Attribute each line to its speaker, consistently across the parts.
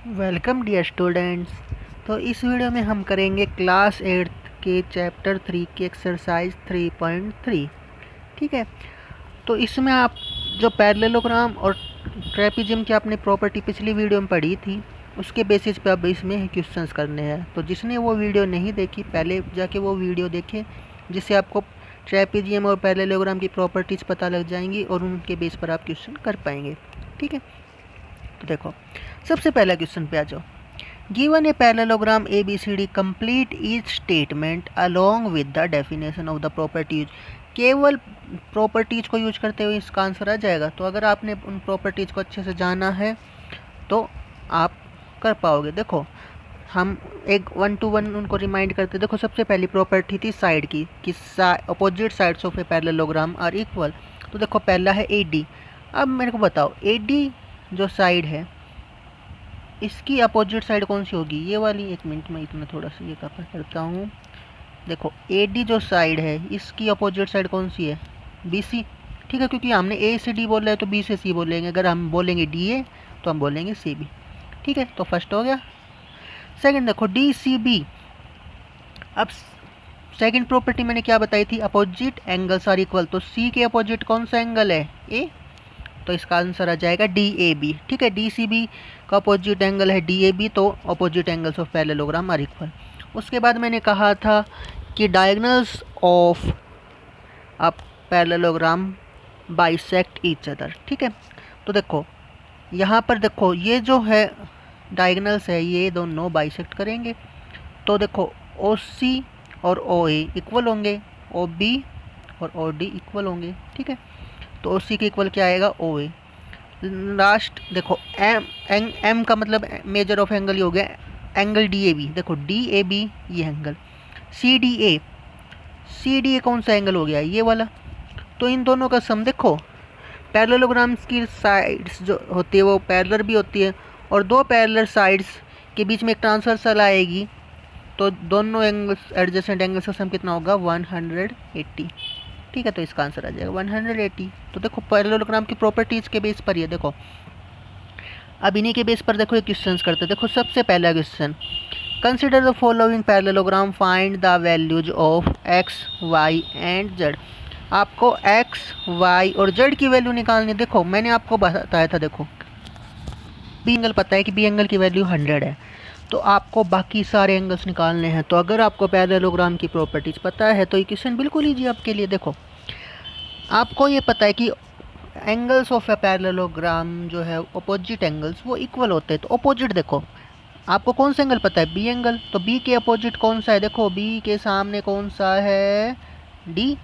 Speaker 1: Welcome dear students. तो इस video में हम करेंगे क्लास 8 के चैप्टर 3 की एक्सरसाइज 3.3। ठीक है, तो इसमें आप जो पैरेललोग्राम और ट्रेपेजियम की आपने प्रॉपर्टी पिछली वीडियो में पढ़ी थी, उसके बेसिस पे अब इसमें क्वेश्चंस करने हैं। तो जिसने वो वीडियो नहीं देखी, पहले जाके वो वीडियो देखें, जिससे आपको ट्रेपेजियम और पैरेललोग्राम की प्रॉपर्टीज़ पता लग जाएंगी और उनके बेस पर आप क्वेश्चन कर पाएंगे। ठीक है, तो देखो सबसे पहला क्वेश्चन पे आ जाओ। Given a parallelogram A B C D complete each statement along with the definition of the properties. केवल प्रॉपर्टीज को यूज करते हुए इसका आंसर आ जाएगा। तो अगर आपने उन प्रॉपर्टीज को अच्छे से जाना है तो आप कर पाओगे। देखो हम एक 1 to 1 उनको रिमाइंड करते। देखो सबसे पहली प्रॉपर्टी थी साइड की कि opposite sides of a parallelogram are equal. तो देखो पहला है ए डी। अब मेरे को बताओ ए डी जो साइड है इसकी अपोजिट साइड कौन सी होगी? ये वाली। एक मिनट में इतना थोड़ा सा ये कवर करता हूँ। देखो ए डी जो साइड है इसकी अपोजिट साइड कौन सी है? B C. ठीक है, क्योंकि हमने ए से डी बोला है तो बी से सी बोलेंगे। अगर हम बोलेंगे डी ए तो हम बोलेंगे सी बी। ठीक है, तो फर्स्ट हो गया। सेकंड देखो डी सी बी। अब सेकंड प्रॉपर्टी मैंने क्या बताई थी? Opposite angles are equal. तो सी के अपोजिट कौन सा एंगल है? ए। तो इसका आंसर आ जाएगा डी ए बी। ठीक है, डी सी बी का अपोजिट एंगल है डी ए बी, तो opposite angles of parallelogram are equal. उसके बाद मैंने कहा था कि diagonals of a parallelogram bisect each other. ठीक है, तो देखो यहाँ पर देखो ये जो है डायगोनल्स है ये दोनों बाइसेक्ट करेंगे। तो देखो ओ सी और ओ ए इक्वल होंगे, ओ बी और ओ डी इक्वल होंगे। ठीक है, तो ओ सी के इक्वल क्या आएगा? O A. लास्ट देखो एम एम का मतलब मेजर ऑफ एंगल ही हो गया एंगल डी ए बी। देखो डी ए बी ये angle, C D A. C D A कौन सा एंगल हो गया? ये वाला। तो इन दोनों का सम देखो, पैरेललोग्राम्स की साइड्स जो होती है वो पैरेलल भी होती है, और दो पैरेलल साइड्स के बीच में एक ट्रांसवर्सल आएगी, तो दोनों एंगल्स एडजेसेंट एंगल्स का सम कितना होगा? 180। ठीक है, तो इसका आंसर आ जाएगा 180। तो देखो पैरेललोग्राम की प्रॉपर्टीज़ के बेस पर ये देखो। अब इन्हीं के बेस पर देखो ये क्वेश्चंस करते हैं। देखो सबसे पहला question, consider the following parallelogram, find the values of X Y and Z. आपको एक्स वाई और जेड की वैल्यू निकालनी। देखो मैंने आपको बताया था, देखो बी एंगल पता है कि बी एंगल की वैल्यू 100 है, तो आपको बाकी सारे एंगल्स निकालने हैं। तो अगर आपको पैरेललोग्राम की प्रॉपर्टीज़ पता है तो ये क्वेश्चन बिल्कुल ईजी आपके लिए। देखो आपको ये पता है कि एंगल्स ऑफ ए पैरेललोग्राम जो है अपोजिट एंगल्स वो इक्वल होते हैं। तो अपोजिट देखो आपको कौन सा एंगल पता है? B angle. तो बी के अपोजिट कौन सा है? देखो बी के सामने कौन सा है? डी।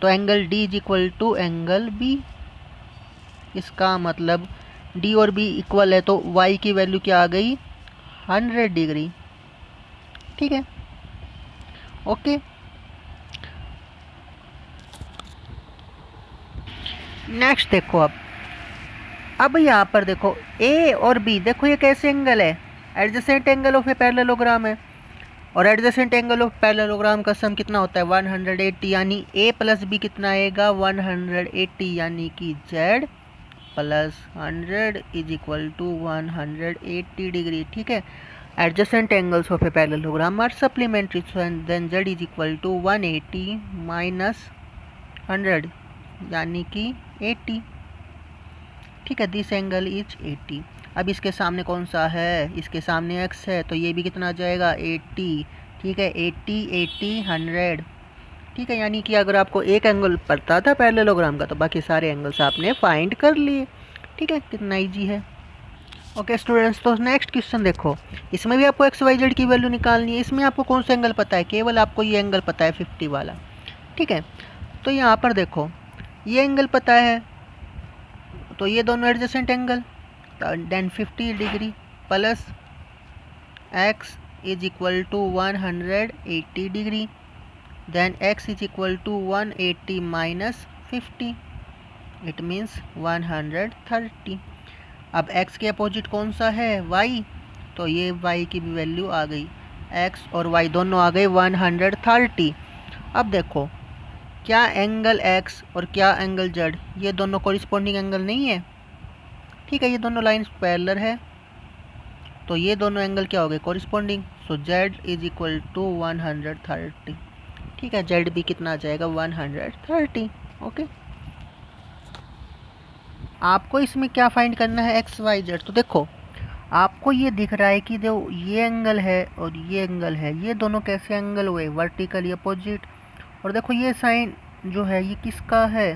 Speaker 1: तो angle D is equal to angle B. इसका मतलब डी और बी इक्वल है, तो वाई की वैल्यू क्या आ गई? 100 डिग्री। ठीक है, ओके। नेक्स्ट देखो अब यहाँ पर देखो ए और बी, देखो ये कैसे एंगल है? Adjacent angle of a parallelogram है, और एडजेसेंट एंगल ऑफ पैरेललोग्राम का सम कितना होता है? 180। यानी ए प्लस बी कितना आएगा? 180। यानी कि Z plus 100 is equal to 180 degree. ठीक है, adjacent angles of a parallelogram are supplementary, then Z is equal to 180 minus 100 यानी कि 80। ठीक है, दिस एंगल इज 80। अब इसके सामने कौन सा है? इसके सामने x है, तो ये भी कितना आ जाएगा? 80। ठीक है, 80 80 100। ठीक है, यानी कि अगर आपको एक एंगल पता था पैरेललोग्राम का तो बाकी सारे एंगल्स आपने फाइंड कर लिए। ठीक है, कितना ईजी है। ओके स्टूडेंट्स, तो नेक्स्ट क्वेश्चन देखो, इसमें भी आपको एक्स वाई जेड की वैल्यू निकालनी है। इसमें आपको कौन सा एंगल पता है? केवल आपको ये एंगल पता है 50 वाला। ठीक है, तो यहाँ पर देखो ये एंगल पता है, तो ये दोनों adjacent angle, then 50 degree plus X is equal to 180 degree, then X is equal to 180 minus 50, it means 130। अब x के अपोजिट कौन सा है? y। तो ये y की भी वैल्यू आ गई, x और y दोनों आ गए 130। अब देखो क्या एंगल x और क्या एंगल z, ये दोनों कोरिस्पोंडिंग एंगल नहीं है। ठीक है, ये दोनों लाइन्स पैरेलल है, तो ये दोनों एंगल क्या हो गए, corresponding. So Z is equal to 130। ठीक है, जेड भी कितना आ जाएगा, 130। ओके, आपको इसमें क्या फाइंड करना है, एक्स वाई जेड। तो देखो आपको ये दिख रहा है कि जो ये एंगल है और ये एंगल है, ये दोनों कैसे एंगल हुए, वर्टिकली अपोजिट। और देखो ये साइन जो है ये किसका है,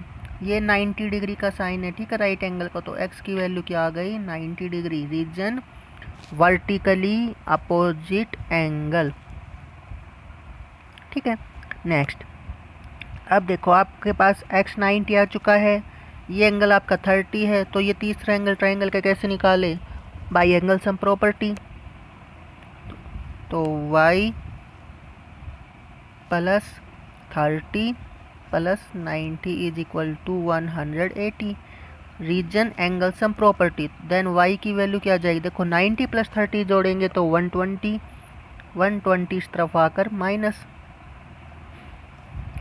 Speaker 1: ये 90 डिग्री का साइन है, ठीक है, राइट एंगल का। तो एक्स की वैल्यू क्या आ गई, 90 degree, reason vertically opposite angle. ठीक है, नेक्स्ट अब देखो आपके पास x 90 आ चुका है, ये एंगल आपका 30 है, तो ये तीसरा एंगल ट्रायंगल का कैसे निकाले, बाई एंगल सम प्रॉपर्टी। तो y plus 30 plus 90 is equal to 180, reason angle sum property. Then y की वैल्यू क्या आ जाएगी, देखो 90 प्लस 30 जोड़ेंगे तो 120, 120 इस तरफ आकर माइनस,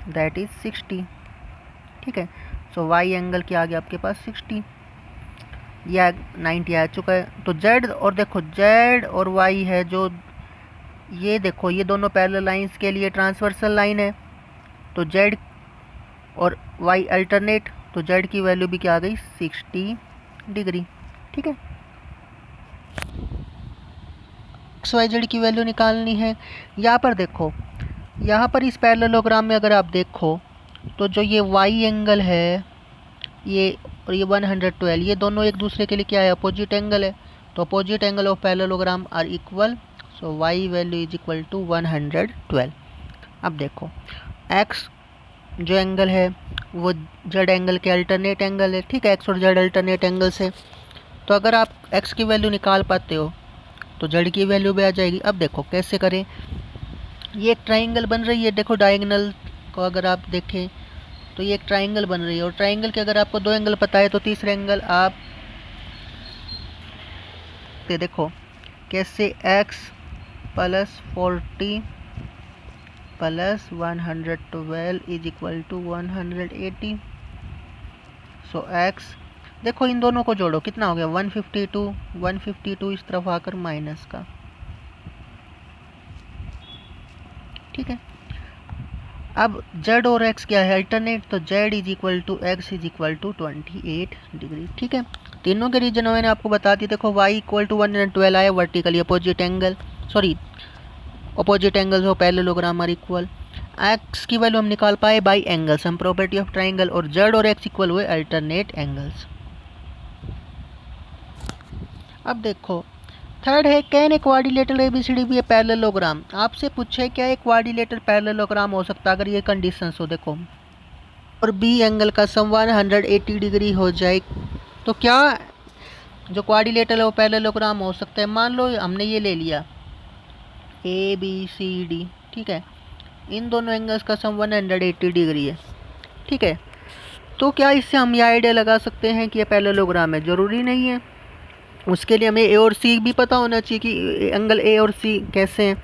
Speaker 1: दैट इज 60। ठीक है, सो y एंगल क्या आ गया आपके पास, 60, या 90 आ चुका है। तो z, और देखो z और y है जो, ये देखो ये दोनों पैरेलल लाइंस के लिए ट्रांसवर्सल लाइन है, तो z और y अल्टरनेट, तो z की वैल्यू भी क्या आ गई, 60 डिग्री। ठीक है, एक्स वाई जेड की वैल्यू निकालनी है। यहाँ पर देखो, यहाँ पर इस पैरेललोग्राम में अगर आप देखो तो जो ये y एंगल है ये और ये 112, ये दोनों एक दूसरे के लिए क्या है, अपोजिट एंगल है। तो opposite angle of parallelogram are equal, so y value is equal to 112। अब देखो x जो एंगल है वो z एंगल के अल्टरनेट एंगल है, ठीक है, x और z अल्टरनेट एंगल्स है। तो अगर आप x की वैल्यू निकाल पाते हो तो z की वैल्यू भी आ जाएगी। अब देखो कैसे करें, ये एक ट्राइंगल बन रही है, देखो डायगोनल को अगर आप देखें तो ये एक ट्राइंगल बन रही है, और ट्राइंगल के अगर आपको दो एंगल पता है तो तीसरे एंगल आप देखो कैसे, x plus 40 plus 112 is equal to 180। So x देखो इन दोनों को जोड़ो कितना हो गया, 152, 152 इस तरफ आकर माइनस का। ठीक है, अब z और x क्या है, अल्टरनेट, तो z is equal to x is equal to 28 degree. ठीक है, तीनों के रीजन मैंने आपको बता दी। देखो y इक्वल टू 112 आया, vertically opposite angle, sorry opposite angles हो पैरेललोग्राम आर इक्वल। x की वैल्यू हम निकाल पाए by angle sum property of triangle, और z और x इक्वल हुए अल्टरनेट एंगल्स। अब देखो थर्ड है, can a quadrilateral ABCD be a parallelogram. आपसे पूछे क्या एक क्वाड्रिलेटरल पैरेललोग्राम हो सकता है अगर ये कंडीशंस हो, देखो और बी एंगल का सम 180 डिग्री हो जाए, तो क्या जो क्वाड्रिलेटरल वो पैरेललोग्राम हो सकता है। मान लो हमने ये ले लिया ए बी सी डी, ठीक है, इन दोनों एंगल्स का सम 180 डिग्री है। ठीक है, तो क्या इससे हम ये आइडिया लगा सकते हैं कि ये पैरेललोग्राम है, ज़रूरी नहीं है। उसके लिए हमें ए और सी भी पता होना चाहिए कि एंगल ए और सी कैसे हैं,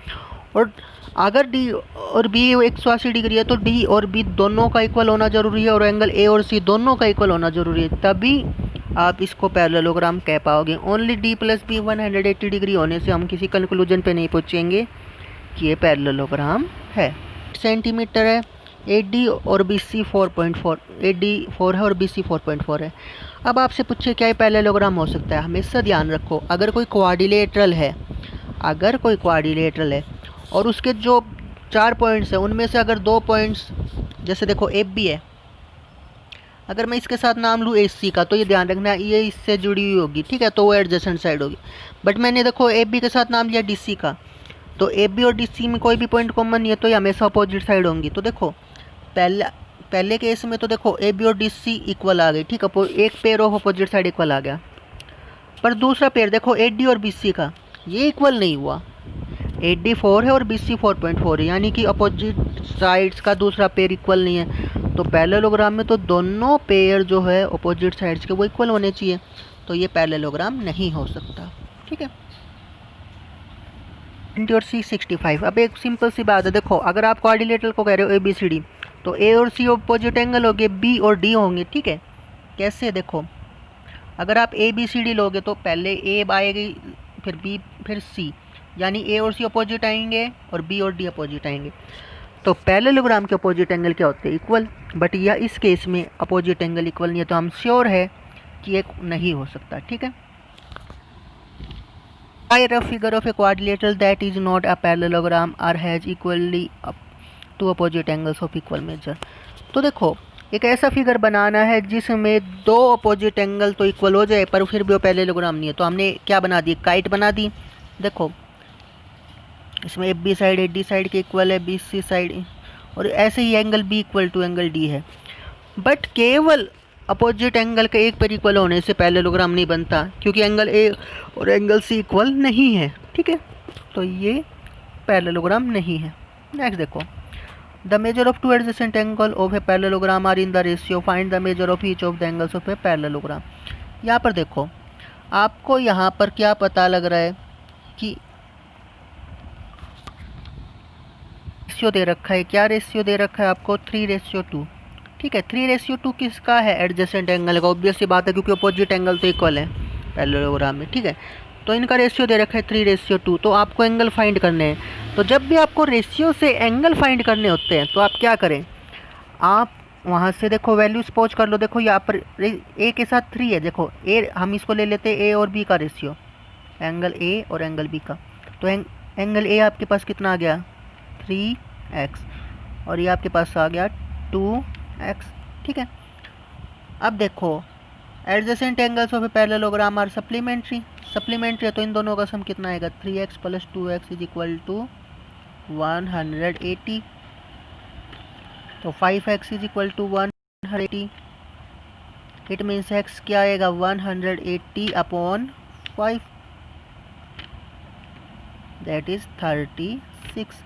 Speaker 1: और अगर डी और बी 180 डिग्री है तो डी और बी दोनों का इक्वल होना ज़रूरी है, और एंगल ए और सी दोनों का इक्वल होना ज़रूरी है, तभी आप इसको पैरेललोग्राम कह पाओगे। Only D plus B 180 degree होने से हम किसी कंक्लूजन पे नहीं पहुँचेंगे कि ये पैरेललोग्राम है। सेंटीमीटर है, ए डी और बी सी 4.4, ए डी 4 है और बी सी 4.4 है। अब आपसे पूछे क्या ये पैरेललोग्राम हो सकता है, हमेशा ध्यान रखो अगर कोई क्वाड्रिलेटरल है, अगर कोई क्वाड्रिलेटरल है और उसके जो 4 पॉइंट्स हैं उनमें से अगर 2 पॉइंट्स, जैसे देखो एफ बी है, अगर मैं इसके साथ नाम लूँ ए सी का, तो ये ध्यान रखना ये इससे जुड़ी हुई होगी, ठीक है, तो वो एडजेसेंट साइड होगी। बट मैंने देखो एफ बी के साथ नाम लिया डी सी का, तो एफ बी और डी सी में कोई भी पॉइंट कॉमन नहीं है, तो ये हमेशा अपोजिट साइड होंगी। तो देखो पहले केस में तो देखो ए बी और डी सी इक्वल आ गई, ठीक है, एक pair of opposite side equal आ गया। पर दूसरा पेयर देखो ए डी और बी सी का, ये इक्वल नहीं हुआ, ए डी 4 है और बी सी 4.4 है, यानी कि अपोजिट साइड्स का दूसरा पेयर इक्वल नहीं है। तो पैरेललोग्राम में तो दोनों पेयर जो है अपोजिट साइड्स के वो इक्वल होने चाहिए, तो ये पैरेललोग्राम नहीं हो सकता। ठीक है, और सी 65। अब एक सिंपल सी बात है, देखो अगर आप क्वाड्रिलेटरल को कह रहे हो ए बी सी डी, तो ए और सी अपोजिट एंगल होंगे, बी और डी होंगे। ठीक है, कैसे, देखो अगर आप ए बी सी डी लोगे तो पहले ए आएगी, फिर बी, फिर सी, यानी ए और सी अपोजिट आएंगे और बी और डी अपोजिट आएंगे। तो पैरेललोग्राम के अपोजिट एंगल क्या होते हैं? इक्वल। बट या इस केस में अपोजिट एंगल इक्वल नहीं है, तो हम श्योर है कि एक नहीं हो सकता। ठीक है। By a rough figure of a quadrilateral that is not a parallelogram or has equally two opposite angles of equal measure। तो देखो, एक ऐसा फिगर बनाना है जिसमें दो अपोजिट एंगल तो इक्वल हो जाए पर फिर भी वो पैरेललोग्राम नहीं है। तो हमने क्या बना दी? काइट बना दी। देखो इसमें F B side A D side के इक्वल है, बी सी साइड, और ऐसे ही angle B equal to angle D है। बट केवल अपोजिट एंगल के एक पर इक्वल होने से पैरेललोग्राम नहीं बनता, क्योंकि एंगल ए और एंगल सी इक्वल नहीं है। ठीक है, तो ये पैरेललोग्राम नहीं है। नेक्स्ट देखो, the measure of two adjacent angle of a parallelogram are in the ratio, find the measure of each of the angles of a parallelogram. यहाँ पर देखो, आपको यहाँ पर क्या पता लग रहा है कि रेशियो दे रखा है। क्या रेशियो दे रखा है आपको? 3:2। ठीक है, 3:2 किसका है? एडजेसेंट एंगल का। ऑब्वियस सी बात है, क्योंकि अपोजिट एंगल तो इक्वल है पैरेललोग्राम में। ठीक है, तो इनका रेशियो दे रखा है 3:2। तो आपको एंगल फाइंड करने हैं। तो जब भी आपको रेशियो से एंगल फाइंड करने होते हैं तो आप क्या करें? आप वहाँ से देखो वैल्यूज पोच कर लो। देखो यहाँ पर ए के साथ 3 है। देखो ए, हम इसको ले लेते हैं ए और बी का रेशियो, एंगल ए और एंगल बी का। तो एंगल ए आपके पास कितना आ गया? 3x, और ये आपके पास आ गया 2x। ठीक है, अब देखो adjacent angles of a parallelogram are supplementary. Supplementary है तो इन दोनों का सम कितना आएगा? 3x + 2x is equal to 180। तो 5x is equal to 180। It means x क्या आएगा? 180/5, दैट इज 36।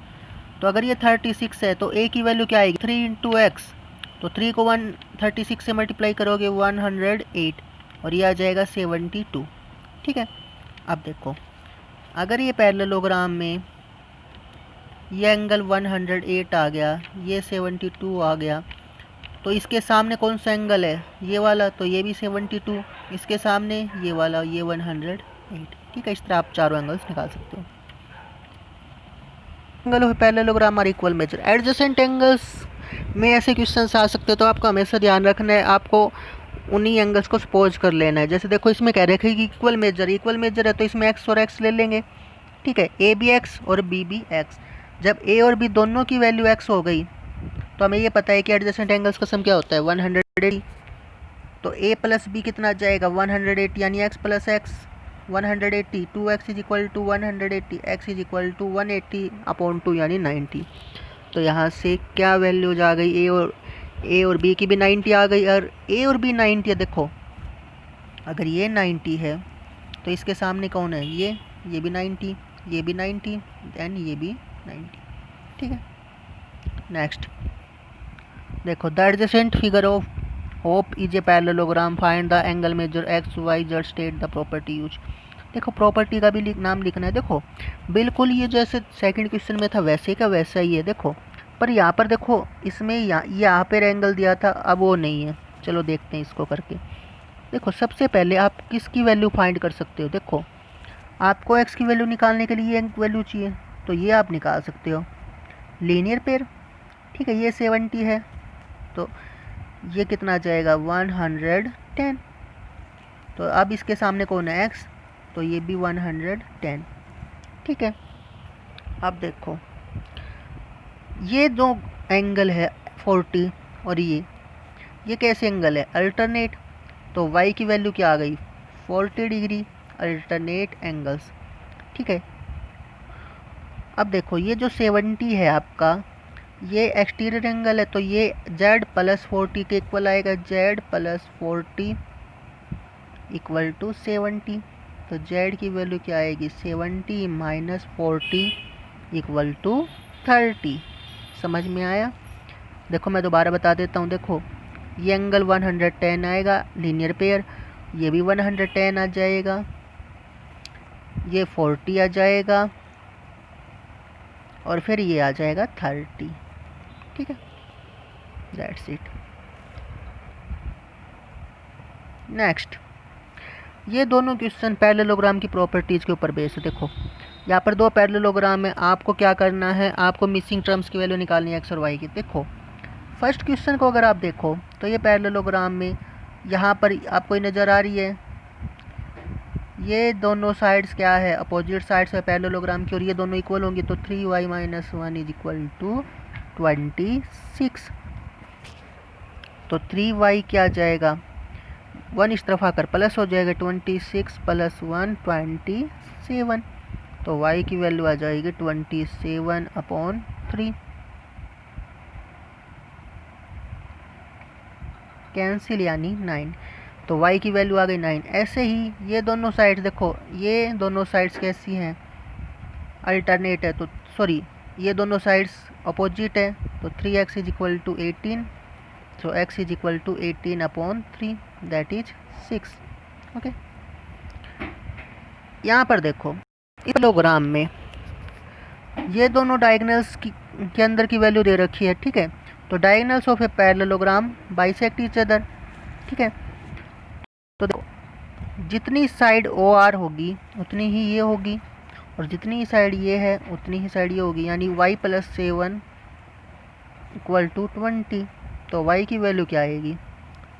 Speaker 1: तो अगर ये 36 है तो a की वैल्यू क्या आएगी? 3 × x। तो 3 को 136 से मल्टीप्लाई करोगे 108, और ये आ जाएगा 72। ठीक है, अब देखो अगर ये पैरेललोग्राम में ये एंगल 108 आ गया, ये 72 आ गया, तो इसके सामने कौन सा एंगल है? ये वाला, तो ये भी 72। इसके सामने ये वाला, ये 108। ठीक है, इस तरह आप चारों एंगल्स निकाल सकते हो। Angle of parallelogram are equal measure. Adjacent angles में ऐसे क्वेश्चंस आ सकते हैं, तो आपको हमेशा ध्यान रखना है, आपको उन्हीं एंगल्स को सपोज कर लेना है। जैसे देखो इसमें कह रखे कि इक्वल मेजर है, तो इसमें x और x ले लेंगे। ठीक है, ए भी x और बी भी x। जब a और b दोनों की वैल्यू x हो गई तो हमें ये पता है कि एडजेसेंट एंगल्स का सम क्या होता है? 180। तो a + b कितना आ जाएगा? 180, यानी x + x 180। 2x is equal to 180, x is equal to 180/2 यानी 90। तो यहाँ से क्या वैल्यूज आ गई? ए और बी की भी 90 आ गई, और ए और बी 90 है। देखो अगर ये 90 है तो इसके सामने कौन है? ये भी 90, ये भी 90, देन ये भी 90। ठीक है, नेक्स्ट देखो, the adjacent figure of is a parallelogram, find the angle measure x y z, state the property use. देखो प्रॉपर्टी का भी नाम लिखना है। देखो बिल्कुल ये जैसे सेकंड क्वेश्चन में था वैसे का वैसा ही है। देखो पर यहाँ पर देखो इसमें यहाँ पर एंगल दिया था, अब वो नहीं है। चलो देखते हैं इसको करके। देखो सबसे पहले आप किसकी वैल्यू फाइंड कर सकते हो? देखो आपको x की वैल्यू निकालने के लिए वैल्यू चाहिए, तो ये आप निकाल सकते हो लीनियर पेयर। ठीक है, ये 70 है, तो ये कितना आ जाएगा? 110। तो अब इसके सामने कौन है? x, तो ये भी 110। ठीक है, अब देखो ये दो एंगल है 40 और ये कैसे एंगल है? अल्टरनेट। तो y की वैल्यू क्या आ गई? 40 डिग्री, अल्टरनेट एंगल्स। ठीक है, अब देखो ये जो 70 है आपका, ये एक्सटीरियर एंगल है, तो ये z + 40 के इक्वल आएगा। z + 40 = 70। तो z की वैल्यू क्या आएगी? 70 - 40 = 30। समझ में आया? देखो मैं दोबारा बता देता हूँ। देखो ये एंगल 110 आएगा लीनियर पेयर, ये भी 110 आ जाएगा, ये 40 आ जाएगा, और फिर ये आ जाएगा 30। ठीक है, दैट्स इट। नेक्स्ट, ये दोनों क्वेश्चन पैरेललोग्राम की प्रॉपर्टीज़ के ऊपर बेस्ड है। देखो यहाँ पर दो पैरेललोग्राम है, आपको क्या करना है, आपको मिसिंग टर्म्स की वैल्यू निकालनी है एक्स और वाई की। देखो फर्स्ट क्वेश्चन को अगर आप देखो तो ये पैरेललोग्राम में यहाँ पर आपको नज़र आ रही है, ये दोनों साइड्स क्या है, अपोजिट साइड्स है पैरेललोग्राम की, और ये दोनों इक्वल होंगी तो 3y - 1 इज इक्वल टू 26। तो 3y क्या आ जाएगा, 1 इस तरफ आकर प्लस हो जाएगा, 26 + 1 27। तो y की वैल्यू आ जाएगी 27/3। कैंसिल यानी 9, तो y की वैल्यू आ गई 9। ऐसे ही ये दोनों साइड्स देखो, ये दोनों साइड्स कैसी हैं, अल्टरनेट है, तो सॉरी ये दोनों साइड्स अपोजिट है, तो 3x is equal to 18। So x is equal to 18/3 that is 6। Okay, यहाँ पर देखो इस पैरेललोग्राम में ये दोनों डायगोनल्स के अंदर की वैल्यू दे रखी है, ठीक है। तो diagonals of a parallelogram bisect each other, ठीक है। तो देखो जितनी साइड OR होगी उतनी ही ये होगी, और जितनी ही साइड ये है उतनी ही साइड ये होगी, यानी y + 7 इक्वल टू 20। तो y की वैल्यू क्या आएगी,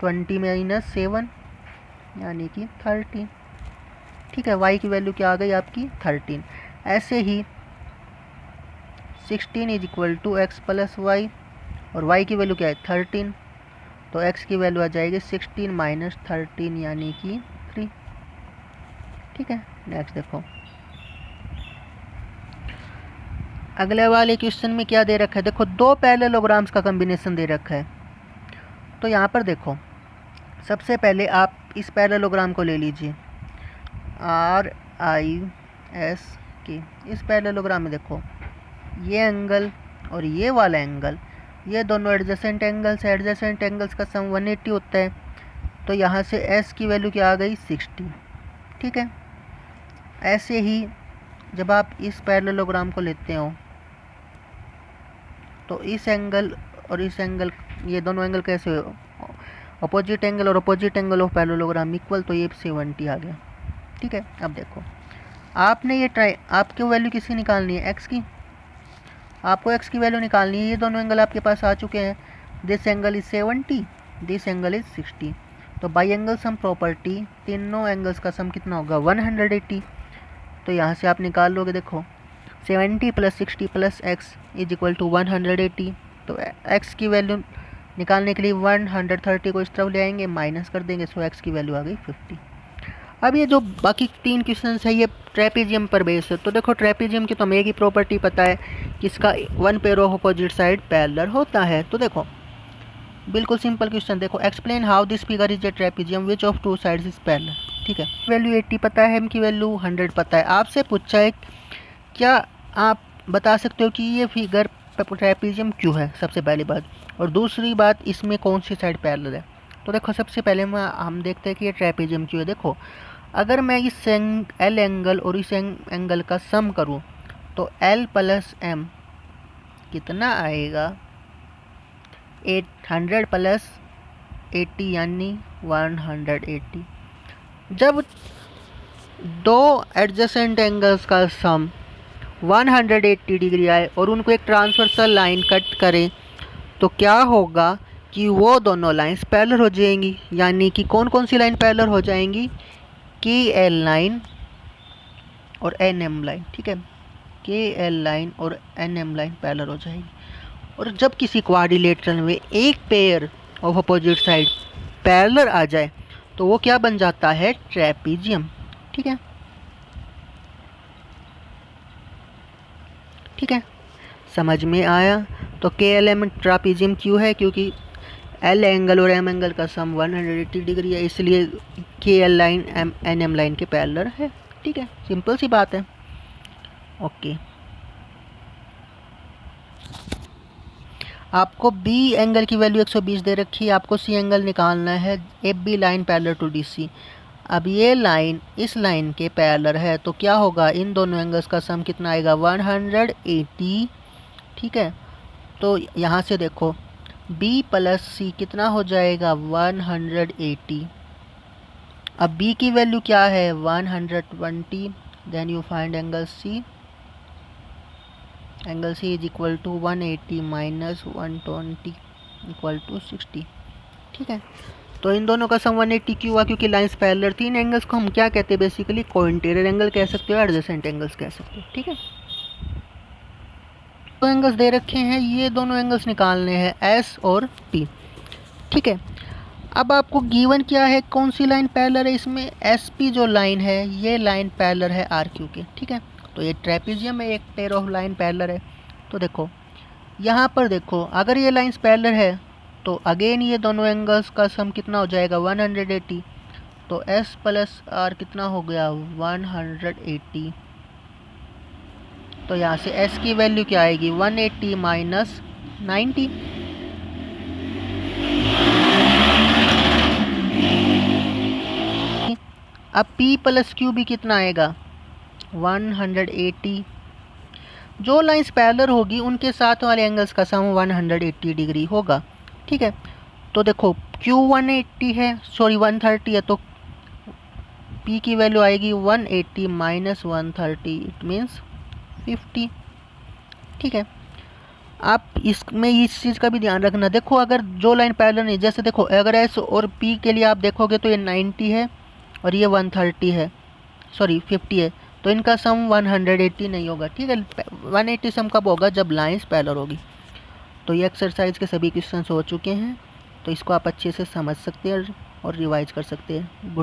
Speaker 1: 20 - 7 यानी कि 13, ठीक है। y की वैल्यू क्या आ गई आपकी 13। ऐसे ही 16 is equal to x + y, और y की वैल्यू क्या है 13, तो x की वैल्यू आ जाएगी 16 - 13 यानी कि 3, ठीक है। नेक्स्ट देखो अगले वाले क्वेश्चन में क्या दे रखा है, देखो दो पैरेललोग्राम्स का कॉम्बिनेशन दे रखा है। तो यहाँ पर देखो सबसे पहले आप इस पैरेललोग्राम को ले लीजिए RIS की। इस पैरेललोग्राम में देखो ये एंगल और ये वाला एंगल, ये दोनों एडजेसेंट एंगल्स है, एडजेसेंट एंगल्स का सम 180 होता है। तो यहाँ से S की वैल्यू क्या आ गई 60, ठीक है। ऐसे ही जब आप इस पैरेललोग्राम को लेते हो तो इस एंगल और इस एंगल, ये दोनों एंगल कैसे हो, अपोजिट एंगल और opposite angle of parallelogram equal, तो ये 70 आ गया, ठीक है। अब देखो आपने ये आपकी वैल्यू किसकी निकालनी है, x की, आपको x की वैल्यू निकालनी है। ये दोनों एंगल आपके पास आ चुके हैं, this angle is 70, this angle is 60। तो बाई एंगल सम प्रॉपर्टी, तीनों एंगल्स का सम कितना होगा 180। तो यहाँ से आप निकाल लोगे, देखो 70 + 60 + x इज इक्वल टू 180। तो x की वैल्यू निकालने के लिए 130 को इस तरफ ले आएंगे, माइनस कर देंगे, सो x की वैल्यू आ गई 50। अब ये जो बाकी 3 क्वेश्चन है ये ट्रेपेजियम पर बेस है। तो देखो ट्रेपेजियम की तो हमें एक ही प्रॉपर्टी पता है कि इसका 1 pair of opposite side parallel होता है। तो देखो बिल्कुल सिंपल क्वेश्चन, देखो explain how this figure is a trapezium which of 2 sides is parallel, ठीक है। वैल्यू 80 पता है, m की वैल्यू 100 पता है। आपसे पूछा है क्या आप बता सकते हो कि ये फिगर ट्रेपेजियम क्यों है, सबसे पहली बात, और दूसरी बात इसमें कौन सी साइड पैरेलल है। तो देखो सबसे पहले हम देखते हैं कि ये ट्रेपेजियम क्यों है। देखो अगर मैं इस L एंगल और इस एंगल का सम करूं तो L + m कितना आएगा 800 + 80 यानी 180। जब दो एडजेसेंट एंगल्स का सम 180 डिग्री आए और उनको एक ट्रांसवर्सल लाइन कट करें तो क्या होगा कि वो दोनों लाइंस पैरेलल हो जाएंगी। यानी कि कौन कौन सी लाइन पैरेलल हो जाएंगी, KL लाइन और NM लाइन, ठीक है। KL लाइन और NM लाइन पैरेलल हो जाएगी। और जब किसी क्वाड्रिलेटरल में एक pair of opposite side parallel आ जाए तो वो क्या बन जाता है, ट्रेपेजियम, ठीक है। ठीक है, समझ में आया। तो KLM ट्रेपेजियम क्यों है, क्योंकि L एंगल और M एंगल का सम 180 डिग्री है, इसलिए KL लाइन NM लाइन के पैरेलल है, ठीक है। सिंपल सी बात है। ओके, आपको B एंगल की वैल्यू 120 दे रखी है, आपको C एंगल निकालना है, AB line parallel to DC। अब ये लाइन इस लाइन के पैरेलल है तो क्या होगा, इन दोनों एंगल्स का सम कितना आएगा 180, ठीक है। तो यहाँ से देखो B + C कितना हो जाएगा 180। अब बी की वैल्यू क्या है 120, then you find angle C. Angle C is equal to 180 minus 120 equal to 60। ठीक है, तो इन दोनों का सम 180 क्यों हुआ, क्योंकि लाइंस पैरेलल थी। इन एंगल्स को हम क्या कहते हैं, बेसिकली कोइंटेरियर एंगल कह सकते हो, एडजेसेंट एंगल्स कह सकते हो। ठीक है, दो एंगल्स दे रखे हैं, ये दोनों एंगल्स निकालने हैं एस और पी। ठीक है, अब आपको गिवन क्या है, कौन सी लाइन पैरेलल है इसमें, एस पी जो लाइन है ये लाइन पैरेलल है आर क्यू के। ठीक है, तो ये ट्रेपेजियम में एक पेयर ऑफ लाइन पैरेलल है। तो देखो यहाँ पर देखो, अगर ये लाइंस पैरेलल है तो अगेन ये दोनों एंगल्स का सम कितना हो जाएगा 180। तो एस प्लस आर कितना हो गया 180। तो यहाँ से एस की वैल्यू क्या आएगी 180 माइनस 90। अब P प्लस क्यू भी कितना आएगा 180। जो लाइंस पैरेलल होगी उनके साथ वाले एंगल्स का सम 180 डिग्री होगा। ठीक है, तो देखो Q 180 है, सॉरी 130 है, तो P की वैल्यू आएगी 180 माइनस 130, इट मीन्स 50। ठीक है, आप इसमें इस चीज़ का भी ध्यान रखना। देखो अगर जो लाइन पैरेलल नहीं, जैसे देखो अगर एस और पी के लिए आप देखोगे तो ये 90 है और ये 130 है, सॉरी 50 है, तो इनका सम 180 नहीं होगा। ठीक है, 180 सम कब होगा, जब लाइंस पैरेलल होगी। तो ये एक्सरसाइज के सभी क्वेश्चंस हो चुके हैं, तो इसको आप अच्छे से समझ सकते हैं और रिवाइज कर सकते हैं। गुड।